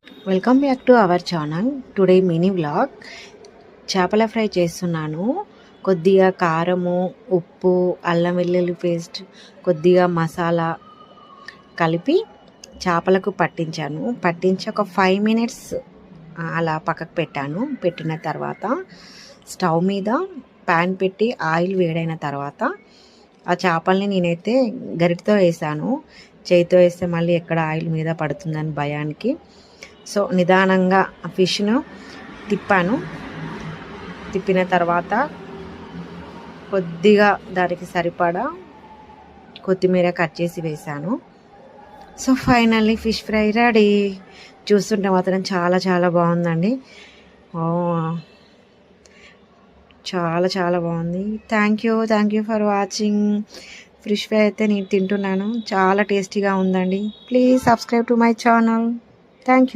Welcome back to our channel. Today mini vlog. చేపల fry చేస్తున్నాను. కొద్దిగా కారము, ఉప్పు, అల్లం వెల్లుల్లి పేస్ట్, కొద్దిగా మసాలా కలిపి చేపలకు పట్టించి ఒక 5 మినిట్స్ అలా పక్కకు పెట్టాను. పెట్టిన తర్వాత స్టవ్ మీద ప్యాన్ పెట్టి ఆయిల్ వేడైన తర్వాత ఆ చేపల్ని నేనైతే గరిటతో వేసాను. చేతితో వేస్తే మళ్ళీ ఎక్కడ ఆయిల్ మీద పడుతుందని భయానికి. సో నిదానంగా ఆ ఫిష్ను తిప్పిన తర్వాత కొద్దిగా దానికి సరిపడా కొత్తిమీర కట్ చేసి వేసాను. So finally fish fry ready. చూస్తుంటే మాత్రం చాలా చాలా బాగుందండి. చాలా చాలా బాగుంది. Thank you for watching. Fish fry అయితే నేను తింటున్నాను. చాలా టేస్టీగా ఉందండి. Please subscribe to my channel. Thank you.